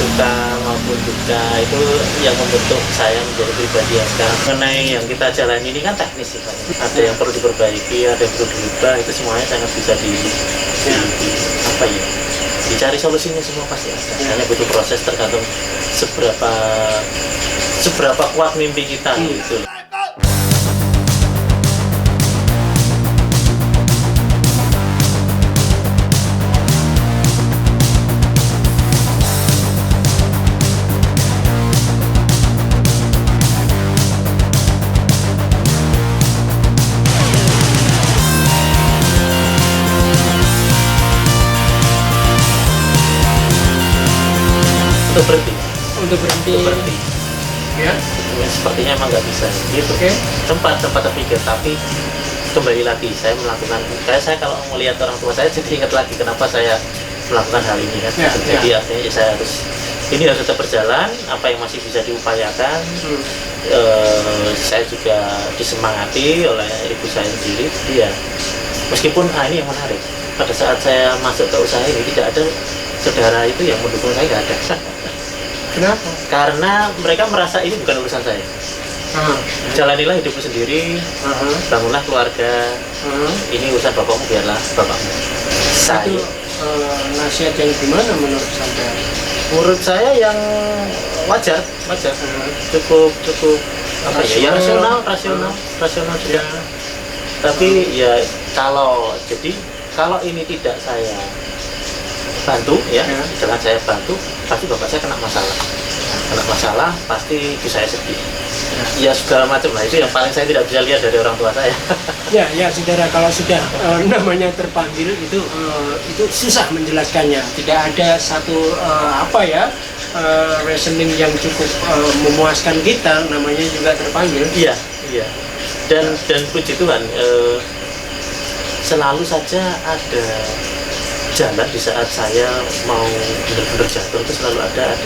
suka maupun duka itu yang membentuk saya menjadi pribadi yang sekarang. Mengenai yang kita jalani ini kan teknis sih, ada yang perlu diperbaiki, ada yang perlu dirubah, itu semuanya sangat bisa apa ya, dicari solusinya, semua pasti ada. Hanya butuh proses, tergantung seberapa kuat mimpi kita gitu. Untuk berhenti. Ya. Ya, sepertinya emang nggak bisa gitu. Sempat terpikir, tapi kembali lagi saya melakukan. Saya kalau melihat orang tua saya jadi ingat lagi kenapa saya melakukan hal ini kan. Jadi artinya ya saya ini harus tetap berjalan. Apa yang masih bisa diupayakan, saya juga disemangati oleh ibu saya sendiri. Jadi ya, meskipun ini yang menarik, pada saat saya masuk ke usaha ini tidak ada saudara itu yang mendukung saya, nggak ada. Kenapa? Karena mereka merasa ini bukan urusan saya. Jalanilah hidupmu sendiri, bangunlah keluarga. Ini urusan bapakmu, biarlah bapakmu. Saya. Itu nasihat yang gimana menurut Anda? Menurut saya yang wajar. Cukup apa ya? Rasional juga. Tapi ya kalau ini tidak saya bantu ya, jangan saya bantu, pasti bapak saya kena masalah, pasti ibu saya sedih, ya segala macam lah. Itu yang paling saya tidak bisa lihat dari orang tua saya. Ya saudara, kalau sudah namanya terpanggil itu susah menjelaskannya. Tidak ada satu reasoning yang cukup memuaskan kita, namanya juga terpanggil. Iya. Dan puji Tuhan, selalu saja ada jalan di saat saya mau benar-benar jatuh, itu selalu ada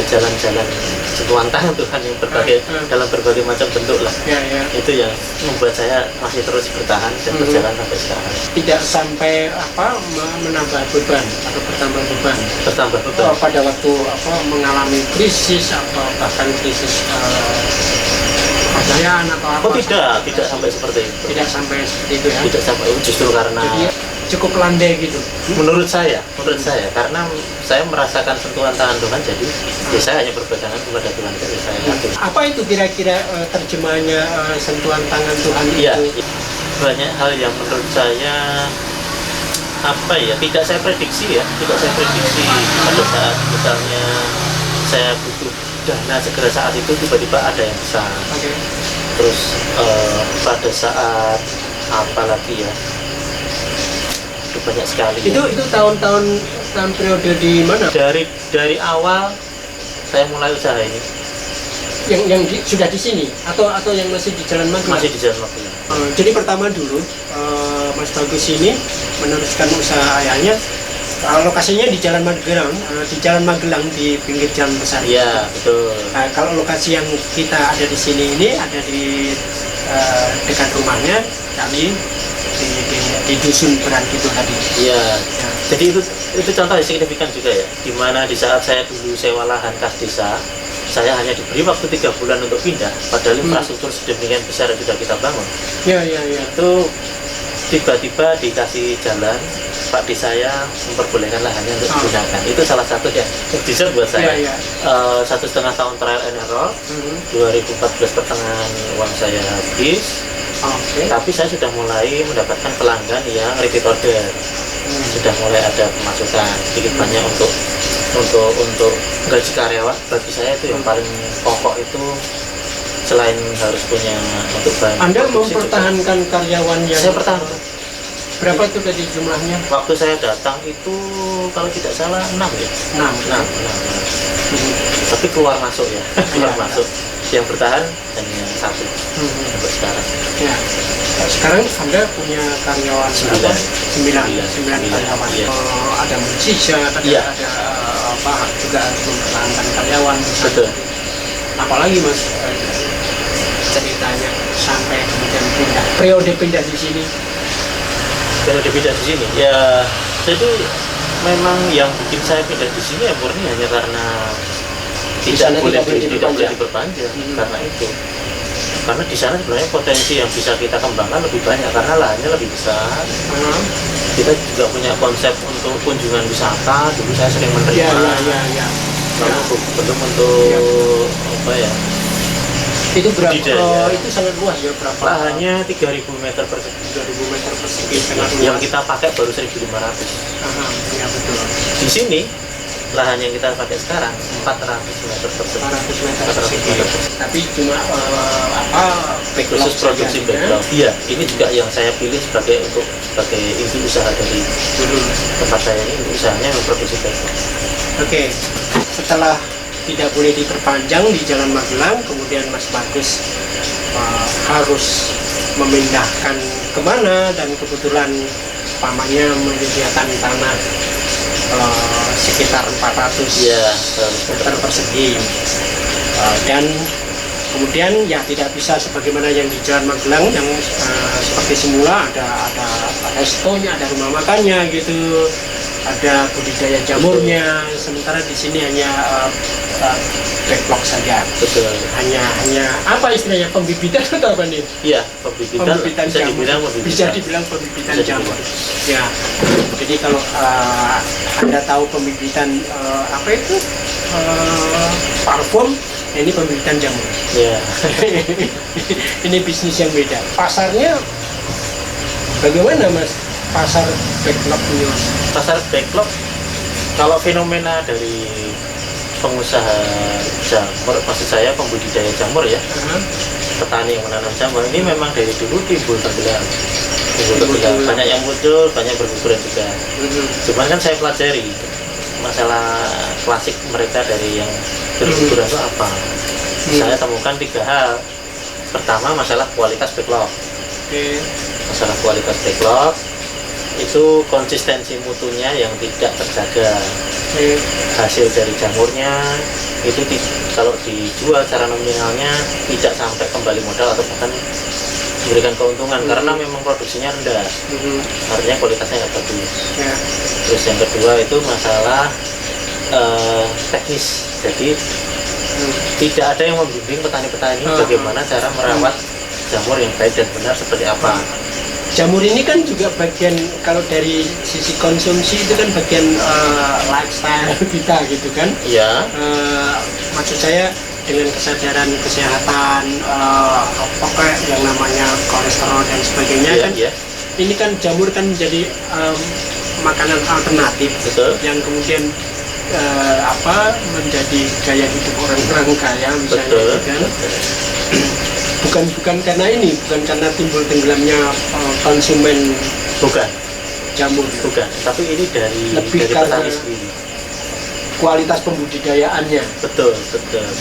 jalan-jalan sentuhan tangan Tuhan yang dalam berbagai macam bentuk lah. Itu yang membuat saya masih terus bertahan dan berjalan sampai sekarang. Tidak sampai menambah beban atau bertambah beban. Pada waktu mengalami krisis atau bahkan krisis kepercayaan atau apa? Tidak sampai seperti itu. Tidak sampai seperti itu ya. Tidak sampai, justru karena jadi cukup landai gitu. Menurut saya, karena saya merasakan sentuhan tangan Tuhan, jadi ya saya hanya berpegangan kepada Tuhan dari saya. Apa itu kira-kira terjemahannya sentuhan tangan Tuhan itu? Iya, banyak hal yang menurut saya tidak saya prediksi pada saat misalnya saya butuh dana segera saat itu, tiba-tiba ada yang besar. Terus pada saat apalagi ya, banyak sekali. Itu tahun periode di mana? Dari awal saya mulai usaha ini. Yang sudah di sini atau yang masih di Jalan Magelang? Masih di Jalan Magelang. Jadi pertama dulu Mas Bagus ini meneruskan usaha ayahnya. Lokasinya di Jalan Magelang, di pinggir Jalan Besar. Iya, betul. Kalau lokasi yang kita ada di sini ini ada di dekat rumahnya kami di dusun Berantido tadi. Iya. Jadi itu contoh yang signifikan juga ya. Dimana di saat saya dulu sewa lahan kas desa, saya hanya diberi waktu 3 bulan untuk pindah, padahal infrastruktur sedemikian besar yang sudah kita bangun. Iya. Itu tiba-tiba dikasih jalan, Pak di saya memperbolehkan lahannya untuk digunakan. Itu salah satu ya mukjizat buat saya. 1,5 tahun trial and error. 2014 pertengahan uang saya habis. Tapi saya sudah mulai mendapatkan pelanggan yang repeat order. Sudah mulai ada pemasukan sedikit banyak untuk gaji karyawan. Bagi saya itu yang paling pokok, itu selain harus punya untuk bahan. Anda mempertahankan karyawan yang saya pertahankan. Berapa itu tadi jumlahnya? Waktu saya datang itu kalau tidak salah 6 ya. 6. Tapi keluar masuk ya. Masuk. Yang bertahan hanya 1 sampai sekarang. Ya. Sekarang Anda punya karyawan 9 karyawan. Iya. Ada mujizat, ada juga harus mempertahankan karyawan. Betul. Apalagi Mas ceritanya sampai kemudian periode pindah di sini. Ya, jadi memang yang bikin saya pindah di sini ya murni hanya karena Di sana tidak boleh diperpanjang. diperpanjang karena itu. Karena di sana sebenarnya potensi yang bisa kita kembangkan lebih banyak karena lahannya lebih besar. Kita juga punya konsep untuk kunjungan wisata. Dulu saya sering menerima. Lalu belum untuk apa ya? Itu berapa? Budidaya. Itu sangat luas ya, berapa? Lahannya 3.000 meter persegi. 3.000 meter persegi sangat luas. Yang kita pakai baru 1.500. Ya betul. Di sini lahan yang kita pakai sekarang 400 meter persegi. 400 meter persegi. Tapi cuma backlog Khusus produksi saja, backlog. Iya, ini juga yang saya pilih sebagai inti usaha dari tempat saya ini. Usahanya memproduksi backlog. Oke, setelah tidak boleh diperpanjang di Jalan Magelang, kemudian Mas Bagus harus memindahkan kemana, dan kebetulan pamannya menyediakan tanah sekitar 400 meter persegi, dan kemudian ya tidak bisa sebagaimana yang di Jalan Magelang yang seperti semula ada restonya, ada rumah makannya gitu, ada budidaya jamurnya. Sementara di sini hanya backlog saja. Betul. Hanya apa istilahnya, pembibitan atau apa nih? Iya, pembibitan bisa jamur. dibilang pembibitan. Bisa dibilang pembibitan Bisa jamur. dibilang. Ya. Jadi kalau Anda tahu pembibitan apa itu? Parfum, ini pembibitan jamur. Ya. Ini bisnis yang beda. Pasarnya bagaimana, Mas? Pasar backlog ini, Mas? Pasar backlog, kalau fenomena dari pengusaha jamur, maksud saya pembudidaya jamur ya, petani yang menanam jamur ini memang dari dulu timbul tenggelam. Banyak yang muncul, banyak berguguran juga. Cuman kan saya pelajari masalah klasik mereka dari yang berguguran itu apa. Saya temukan 3 hal. Pertama, masalah kualitas backlog. Masalah kualitas backlog itu konsistensi mutunya yang tidak terjaga. Hasil dari jamurnya itu kalau dijual secara nominalnya tidak sampai kembali modal atau bahkan memberikan keuntungan karena memang produksinya rendah. Artinya kualitasnya nggak bagus. Terus yang kedua itu masalah teknis. Jadi tidak ada yang membimbing petani-petani bagaimana cara merawat jamur yang baik dan benar seperti apa. Jamur ini kan juga bagian, kalau dari sisi konsumsi itu kan bagian lifestyle kita gitu kan. Iya. Maksud saya dengan kesadaran kesehatan, pokoknya yang namanya kolesterol dan sebagainya kan. Ini kan jamur kan menjadi makanan alternatif. Betul. Yang kemudian menjadi gaya hidup orang-orang kaya misalnya. Betul. Kan. Bukan karena ini, bukan karena timbul tenggelamnya konsumen jamur, bukan, tapi ini dari karena petani sendiri. Kualitas pembudidayaannya. Betul.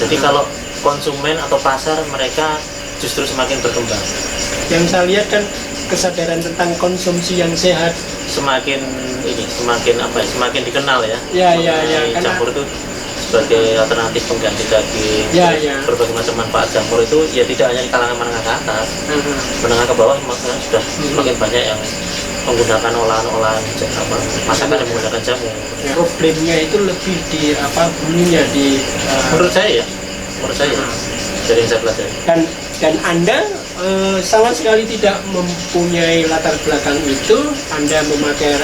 Jadi kalau konsumen atau pasar mereka justru semakin berkembang. Yang saya lihat kan kesadaran tentang konsumsi yang sehat semakin dikenal ya. Iya. Jamur itu sebagai alternatif pengganti daging. Berbagai macam manfaat jamur itu ya tidak hanya di kalangan menengah ke atas, menengah ke bawah sudah semakin banyak yang menggunakan olahan-olahan masakan yang menggunakan jamur. Problemnya itu lebih di hulunya di menurut saya dari yang saya pelajari. Dan Anda sama sekali tidak mempunyai latar belakang itu. Anda memakai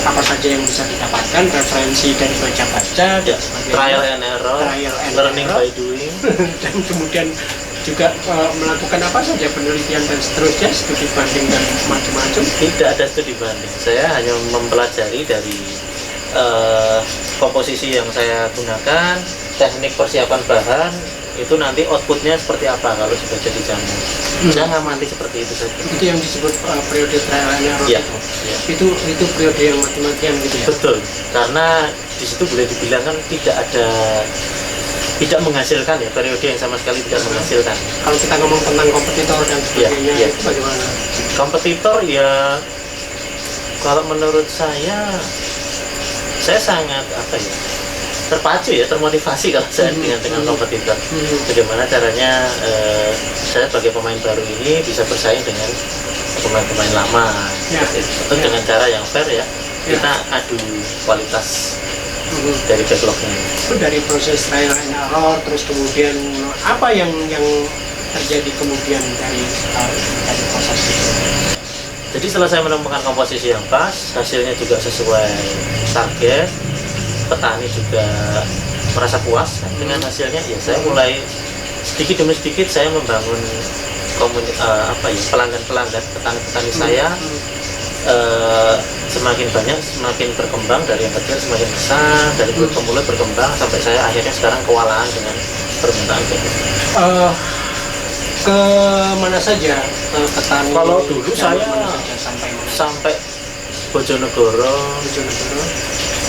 apa saja yang bisa didapatkan, referensi dari baca-baca, trial and error, learning by doing, dan kemudian juga melakukan apa saja penelitian dan seterusnya, studi banding dan macam-macam. Tidak ada studi banding, saya hanya mempelajari dari komposisi yang saya gunakan, teknik persiapan bahan, itu nanti outputnya seperti apa kalau sudah jadi jamur. Saya ngamati seperti itu saja. Itu yang disebut periode trial and error. Iya. Itu periode yang mati-matian gitu ya. Betul, karena di situ boleh dibilang kan tidak menghasilkan ya, periode yang sama sekali tidak menghasilkan. Kalau kita ngomong tentang kompetitor dan sebagainya, itu bagaimana? Kompetitor ya, kalau menurut saya sangat terpacu ya, termotivasi kalau saya dengan kompetitor. Bagaimana caranya saya sebagai pemain baru ini bisa bersaing dengan pemain-pemain lama. Itu dengan cara yang fair ya. kita adu kualitas dari backlognya. Dari proses trial and error, terus kemudian apa yang terjadi kemudian dari proses itu? Jadi setelah saya menemukan komposisi yang pas, hasilnya juga sesuai target, petani juga merasa puas dengan hasilnya, ya saya mulai sedikit demi sedikit saya membangun pelanggan-pelanggan petani-petani saya. Semakin banyak, semakin berkembang, dari yang kecil semakin besar, dari mulut ke mulut berkembang sampai saya akhirnya sekarang kewalahan dengan permintaan kayak gitu. Ke mana saja petani? Kalau dulu saya sampai Bojonegoro,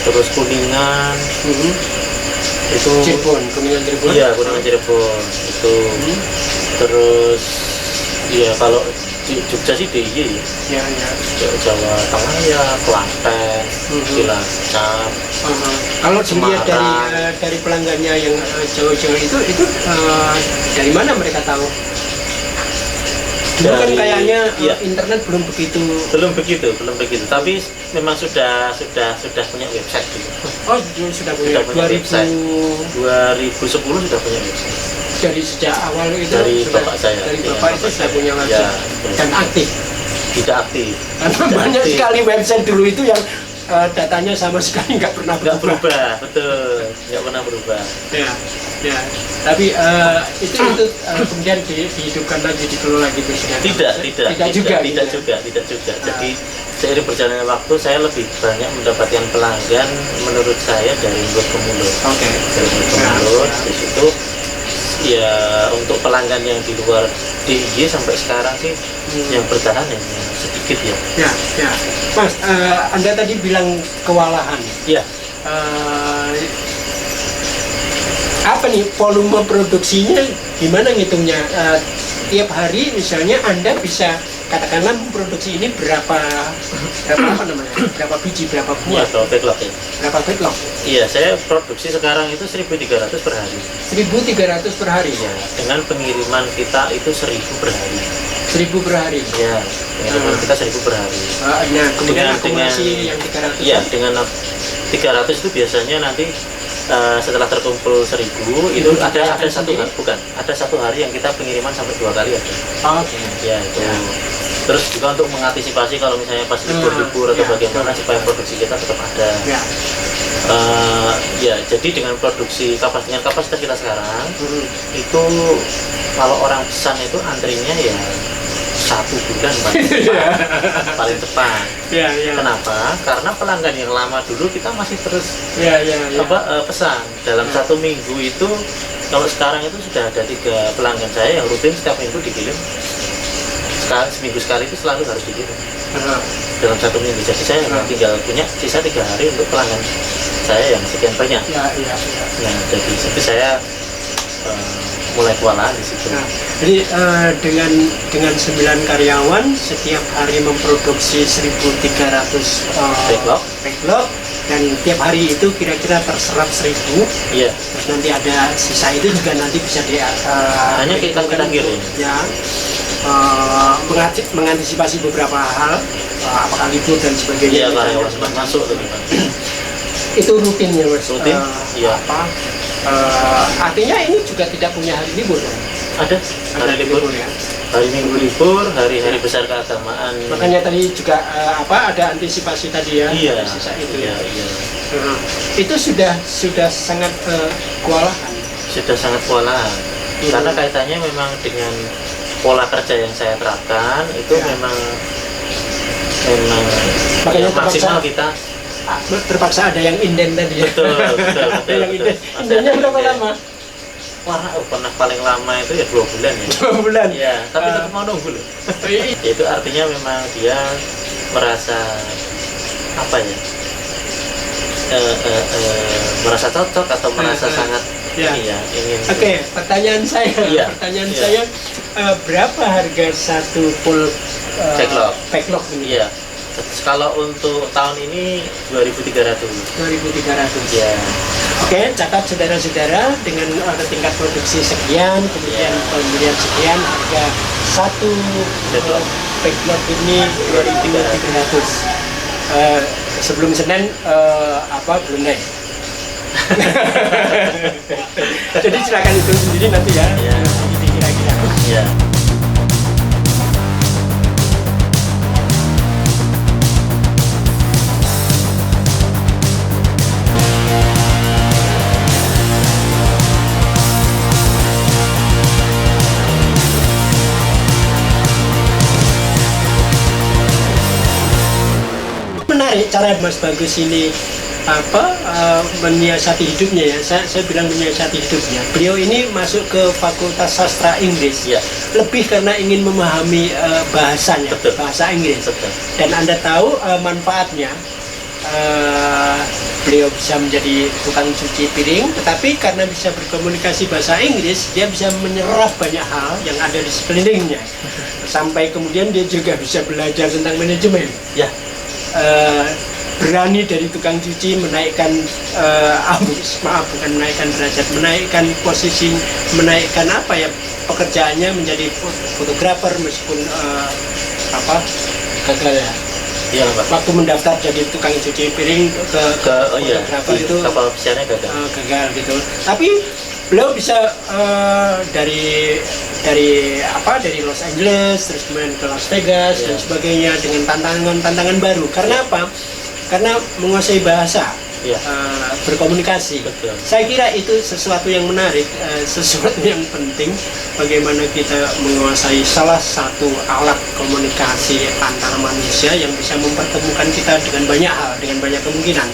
terus Kuningan, itu Kuningan Cirebon. Iya, Kuningan Cirebon itu. Terus ya kalau di Jogja sih DIY ya. Jawa Tengah ya Klaten, Cilacap. Kalau dilihat dari pelanggannya yang Jawa-Jawa itu dari mana mereka tahu? Dulu kan kayaknya internet belum begitu, tapi memang sudah punya website gitu. Oh, sudah punya website. 2010 sudah punya website. Dari sejak awal itu dari bapak saya. Dari bapak itu sudah punya website dan aktif. Tidak aktif. Karena banyak sekali website dulu itu yang datanya sama sekali nggak pernah berubah. Betul, nggak pernah berubah. Ya. Tapi itu kemudian dihidupkan lagi, dikelola gitu sudah. Tidak juga. Jadi seiring berjalannya waktu saya lebih banyak mendapatkan pelanggan menurut saya dari mulut ke mulut. Dari mulut ke mulut. Di situ ya untuk pelanggan yang di luar DIY sampai sekarang sih yang bertahan hanya sedikit ya. Mas, Anda tadi bilang kewalahan. Ya. Apa nih volume produksinya, gimana ngitungnya? Tiap hari misalnya Anda bisa katakanlah memproduksi ini berapa biji, berapa buah? Atau backlog ya? Berapa backlog? Iya, saya produksi sekarang itu 1.300 per hari. 1.300 per hari? Ya, dengan pengiriman kita itu 1.000 per hari. 1.000 per hari? Ya, pengiriman kita 1.000 per hari. Nah, kemudian akumulasi yang 300? Iya, dengan 300 itu biasanya nanti setelah terkumpul 1.000 itu ada satu hari yang kita pengiriman sampai 2 kali ada. Ya itu. Terus juga untuk mengantisipasi kalau misalnya pas libur atau bagaimana supaya produksi kita tetap ada. Ya jadi dengan kapasitas kita sekarang itu kalau orang pesan itu antrinya ya 1 bulan paling cepat. Kenapa? Karena pelanggan yang lama dulu kita masih terus pesan dalam 1 minggu itu. Kalau sekarang itu sudah ada 3 pelanggan saya yang rutin setiap minggu dikirim. Seminggu sekali itu selalu harus dikirim dalam 1 minggu. Jadi saya tinggal punya sisa 3 hari untuk pelanggan saya yang sekian banyak. Nah jadi itu saya mulai kewalahan di situ. Jadi dengan 9 karyawan setiap hari memproduksi 1.300 backlog dan tiap hari itu kira-kira terserap 1.000. Iya. Terus nanti ada sisa itu juga nanti bisa hanya kita kirim. Ya. Mengantisipasi beberapa hal, apakah libur dan sebagainya. Iya, karyawan masuk tuh. Itu rutinnya, Mas. Rutin. Iya. Artinya ini juga tidak punya hari libur, kan? Ada hari libur ya. Hari Minggu libur, hari-hari besar keagamaan. Makanya tadi juga ada antisipasi tadi ya. Iya. Sisa itu. Iya. Itu sudah sangat kewalahan. Sudah sangat kewalahan. Karena kaitannya memang dengan pola kerja yang saya terapkan itu memang makanya maksimal kita terpaksa ada yang inden tadi. Betul. Yang inden. Indennya berapa lama? Pernah paling lama itu ya 2 bulan ya. 2 bulan. Ya, tapi tetap mau nunggu loh. Itu artinya memang dia merasa merasa cocok atau merasa sangat ingin. Oke, pertanyaan saya, berapa harga satu full backlog ini? Iya. Kalau untuk tahun ini 2.300. 2.300. Ya. Oke, catat saudara-saudara dengan tingkat produksi sekian, kemudian pembelian sekian, harga satu backlog ini 2.300. sebelum Senin belum naik. Jadi silakan hitung sendiri nanti ya. Ya. Kira-kira. Ya. Menarik cara Mas Bagus ini menyiasati hidupnya ya. Saya bilang menyiasati hidupnya. Beliau ini masuk ke Fakultas Sastra Inggris Ya. lebih karena ingin memahami bahasanya, Betul. bahasa Inggris. Betul. Dan Anda tahu manfaatnya. Beliau bisa menjadi tukang cuci piring, tetapi karena bisa berkomunikasi bahasa Inggris, dia bisa menyerap banyak hal yang ada di sekelilingnya. Sampai kemudian dia juga bisa belajar tentang manajemen. Ya. Berani dari tukang cuci menaikkan bukan menaikkan derajat, menaikkan posisi, menaikkan pekerjaannya menjadi fotografer meskipun gagal ya. Iya, Pak. Waktu mendaftar jadi tukang cuci piring ke fotografer itu kapal pesiarnya gagal. gagal gitu. Tapi beliau bisa dari Los Angeles terus kemudian ke Las Vegas dan sebagainya dengan tantangan baru. Karena apa? Karena menguasai bahasa, berkomunikasi. Betul. Saya kira itu sesuatu yang menarik, sesuatu yang penting. Bagaimana kita menguasai salah satu alat komunikasi antar manusia yang bisa mempertemukan kita dengan banyak hal, dengan banyak kemungkinan.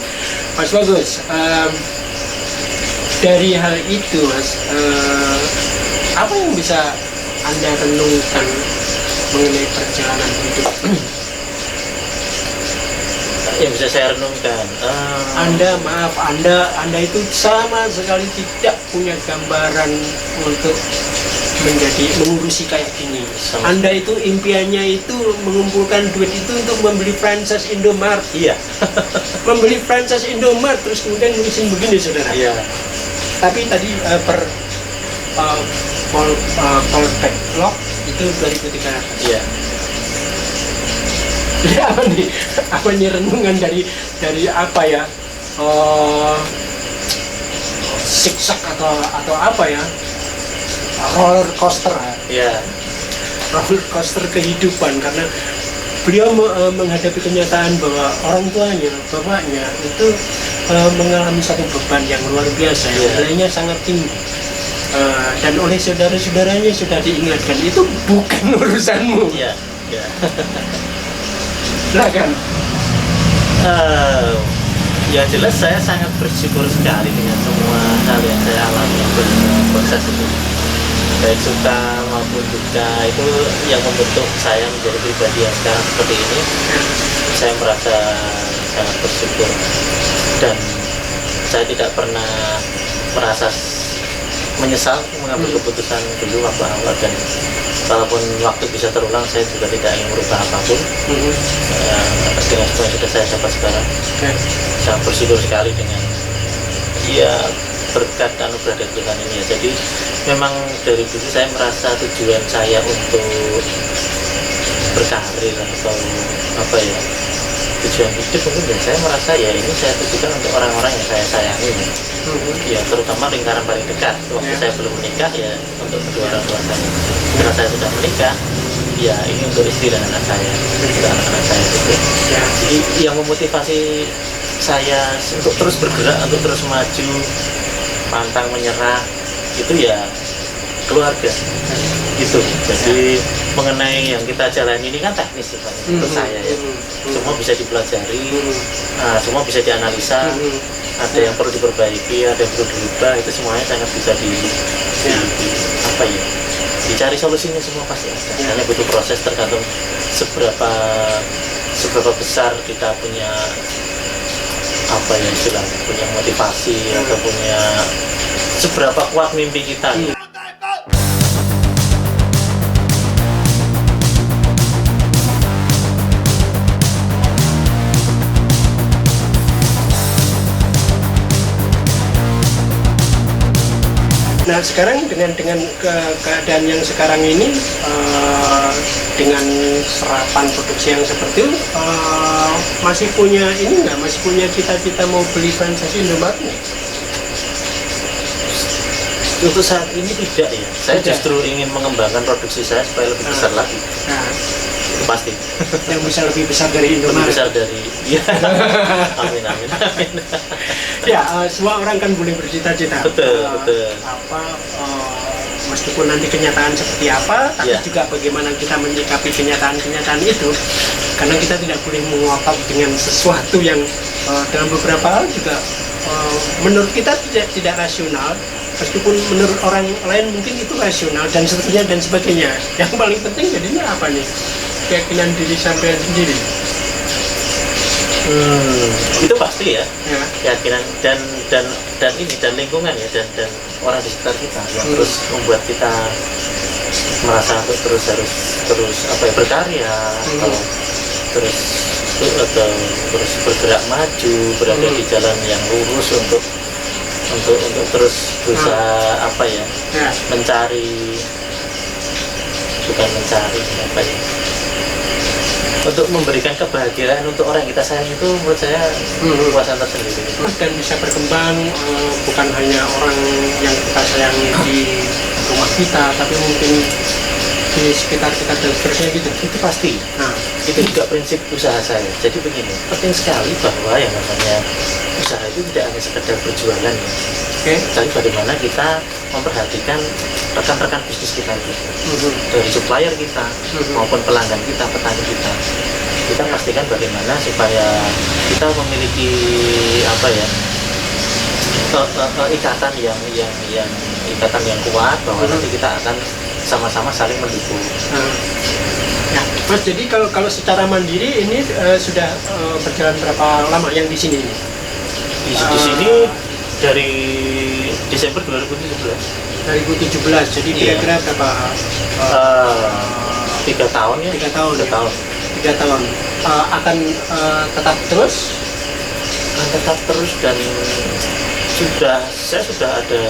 Mas Bagus, dari hal itu, Mas, apa yang bisa Anda renungkan mengenai perjalanan hidup? Yang bisa saya renungkan, Anda itu sama sekali tidak punya gambaran untuk mengurusi kayak gini. Anda itu impiannya itu mengumpulkan duit itu untuk membeli franchise Indomaret. Iya. Membeli franchise Indomaret terus kemudian ngurusin begini, saudara. Iya. Tapi tadi Poltek Lock itu 2.300. Iya. Ya, apa nih renungan dari apa ya, zigzag atau apa ya, roller coaster kehidupan, karena beliau menghadapi kenyataan bahwa orang tuanya, bapaknya itu mengalami satu beban yang luar biasa, yang nilainya sangat tinggi. Dan oleh saudara-saudaranya sudah diingatkan itu bukan urusanmu. Iya. Silakan. Ya jelas saya sangat bersyukur sekali dengan semua hal yang saya alami proses itu, baik suka maupun duka, itu yang membentuk saya menjadi pribadi yang sekarang seperti ini. Saya merasa sangat bersyukur dan saya tidak pernah merasa menyesal mengambil keputusan dulu waktu awal, dan walaupun waktu bisa terulang saya juga tidak ingin merubah apapun. Dengan semua yang sudah saya dapat sekarang, sangat bersyukur sekali dengan berkat anugerah dari Tuhan ini ya. Jadi memang dari dulu saya merasa tujuan saya untuk berkarir atau tujuan hidup mungkin ya, saya merasa ini saya tujukan untuk orang-orang yang saya sayangi ya, terutama lingkaran paling dekat. Waktu saya belum menikah ya untuk kedua orang tua saya. Setelah saya sudah menikah ya ini untuk istri dan anak saya, untuk anak-anak saya gitu. Jadi yang memotivasi saya untuk terus bergerak, untuk terus maju, pantang menyerah, itu ya keluarga gitu. Jadi mengenai yang kita jalani ini kan teknis sebenarnya menurut saya ya. Semua bisa dipelajari, semua bisa dianalisa, ada yang perlu diperbaiki, ada yang perlu dirubah, itu semuanya sangat bisa dicari solusinya, semua pasti ada. Hanya butuh proses, tergantung seberapa besar kita punya punya motivasi atau punya seberapa kuat mimpi kita. Nah sekarang dengan keadaan yang sekarang ini, dengan serapan produksi yang seperti itu, masih punya ini nggak? Masih punya cita-cita mau beli franchise Indomaret nggak? Untuk saat ini tidak ya. Saya Tidak. justru ingin mengembangkan produksi saya supaya lebih besar lagi. Nah, Itu pasti. yang bisa lebih besar dari Lebih Indomaret. besar dari. Ya. Amin amin amin. Ya, semua orang kan boleh bercita-cita. Betul, betul. Meskipun nanti kenyataan seperti apa, tapi Ya. juga bagaimana kita menyikapi kenyataan-kenyataan itu. Karena kita tidak boleh mengotot dengan sesuatu yang dalam beberapa hal juga menurut kita tidak rasional. Meskipun menurut orang lain mungkin itu rasional dan seterusnya dan sebagainya. Yang paling penting jadinya apa nih? Keyakinan diri sampai sendiri. Itu pasti ya. Ya. Keyakinan dan ini dan lingkungan ya dan orang di sekitar kita yang terus membuat kita merasa terus harus apa ya, berkarya atau terus bergerak maju, berada di jalan yang lurus untuk terus berusaha apa ya, mencari apa ya, untuk memberikan kebahagiaan untuk orang yang kita sayang. Itu menurut saya kepuasan tersendiri. Dan bisa berkembang, bukan hanya orang yang kita sayangi di rumah kita, tapi mungkin di sekitar kita dan seterusnya gitu. Itu pasti. Nah, Itu juga prinsip usaha saya. Jadi begini, penting sekali bahwa yang namanya usaha itu tidak hanya sekedar berjualan ya. oke. Tapi bagaimana kita memperhatikan rekan-rekan bisnis kita itu, dari supplier kita maupun pelanggan kita, petani kita. Kita pastikan bagaimana supaya kita memiliki apa ya, ikatan yang kuat, bahwa nanti kita akan sama-sama saling mendukung. Ya, Mas, jadi kalau secara mandiri ini sudah berjalan berapa lama yang di sini ini? Di sini dari Desember 2017. 2017, jadi Iya. kira-kira berapa? 3 tahun ya. 3 tahun. 3 tahun. 3 tahun. Akan tetap terus? Akan tetap terus dan saya sudah ada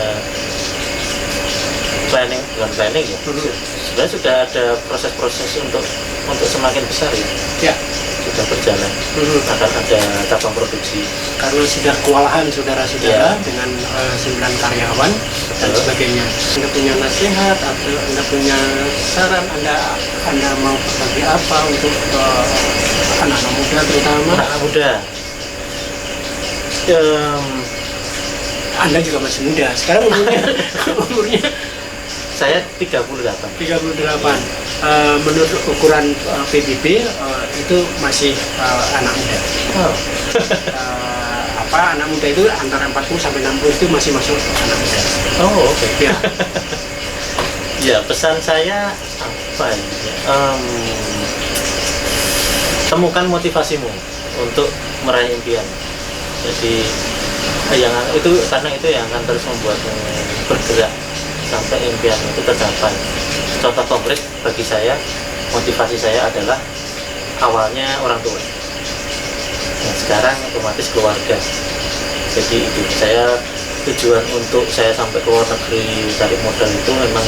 bukan planning ya. Sebenarnya sudah ada proses-proses untuk semakin besar ya. Ya. Sudah berjalan. Akan ada cabang produksi. Karena sudah kewalahan saudara-saudara Ya. dengan 9 karyawan dan Betul. sebagainya. Anda punya nasihat atau Anda punya saran, Anda mau berbagi apa untuk anak-anak muda terutama? Anak muda. Anda juga masih muda. Sekarang umurnya Saya 38. 38. Menurut ukuran PBB itu masih anak muda. Oh. Anak muda itu antara 40 sampai 60 itu masih masuk anak muda. Oh, oke. Ya. Ya, pesan saya apa ya? Temukan motivasimu untuk meraih impian. Jadi karena itu yang akan terus membuatmu bergerak sampai impian itu tercapai. Contoh konkret bagi saya, motivasi saya adalah awalnya orang tua. Nah, sekarang otomatis keluarga. Jadi itu tujuan untuk saya sampai ke luar negeri cari modal itu memang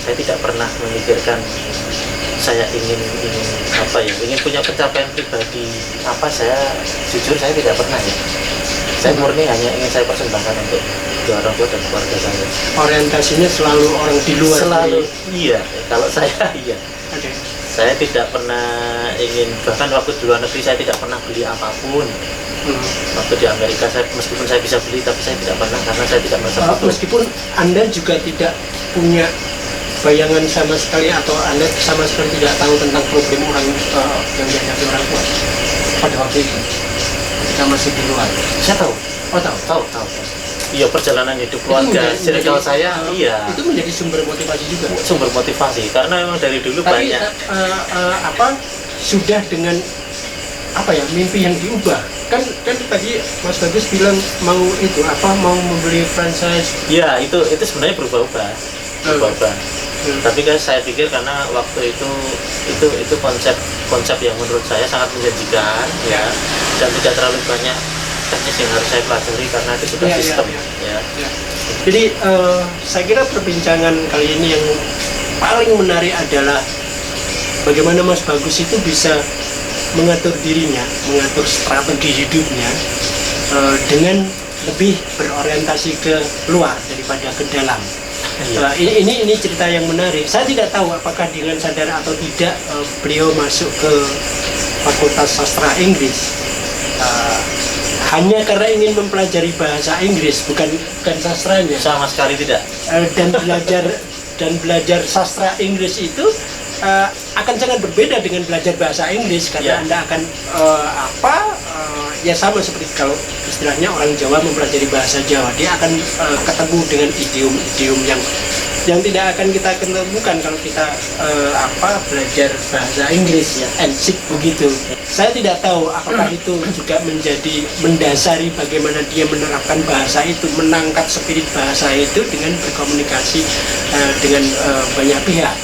saya tidak pernah memikirkan saya ingin punya pencapaian pribadi apa. Jujur saya tidak pernah ya. Saya murni hanya ingin saya persembahkan untuk orang tua dan keluarga saya. Orientasinya selalu orang di luar. Selalu iya. Kalau saya iya. Oke. Saya tidak pernah ingin, bahkan waktu di luar negeri saya tidak pernah beli apapun. Waktu di Amerika meskipun saya bisa beli, tapi saya tidak pernah karena saya tidak merasa butuh. Meskipun Anda juga tidak punya bayangan sama sekali atau Anda sama sekali tidak tahu tentang problem orang yang dihadapi orang tua pada waktu itu ketika masih di luar. Saya tahu. Oh, tahu. Iya, perjalanan hidup keluarga, circle saya, iya. Itu menjadi sumber motivasi juga. Sumber motivasi karena memang dari dulu Tapi banyak. Sudah dengan mimpi yang diubah kan tadi Mas Bagus bilang mau membeli franchise. Ya itu sebenarnya berubah-ubah. Tapi kan saya pikir karena waktu itu konsep yang menurut saya sangat menjanjikan ya, dan tidak terlalu banyak teknis yang harus saya pelajari karena itu sudah sistem ya. Jadi saya kira perbincangan kali ini yang paling menarik adalah bagaimana Mas Bagus itu bisa mengatur dirinya, mengatur strategi hidupnya dengan lebih berorientasi ke luar daripada ke dalam. Ini cerita yang menarik. Saya tidak tahu apakah dengan sadar atau tidak beliau masuk ke Fakultas Sastra Inggris hanya karena ingin mempelajari bahasa Inggris, bukan sastranya. Sama sekali tidak. Dan belajar sastra Inggris itu akan sangat berbeda dengan belajar bahasa Inggris, karena Anda akan ya sama seperti kalau istilahnya orang Jawa mempelajari bahasa Jawa, dia akan ketemu dengan idiom-idiom yang tidak akan kita ketemukan kalau kita belajar bahasa Inggris, ya, ensik begitu. Saya tidak tahu apakah itu juga menjadi mendasari bagaimana dia menerapkan bahasa itu, menangkap spirit bahasa itu dengan berkomunikasi dengan banyak pihak.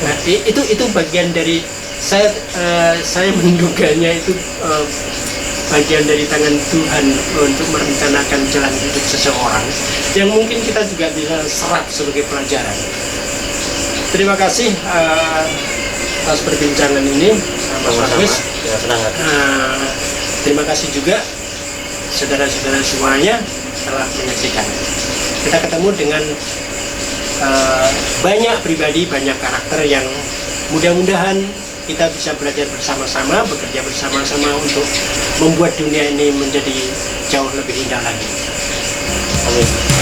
Nah, itu bagian dari saya menduganya itu bagian dari tangan Tuhan untuk merencanakan jalan hidup seseorang yang mungkin kita juga bisa serap sebagai pelajaran. Terima kasih atas perbincangan ini, Mas Bagus. Ya, terima kasih juga saudara-saudara semuanya telah menyaksikan. Kita ketemu dengan banyak pribadi, banyak karakter yang mudah-mudahan kita bisa belajar bersama-sama, bekerja bersama-sama untuk membuat dunia ini menjadi jauh lebih indah lagi. Amin.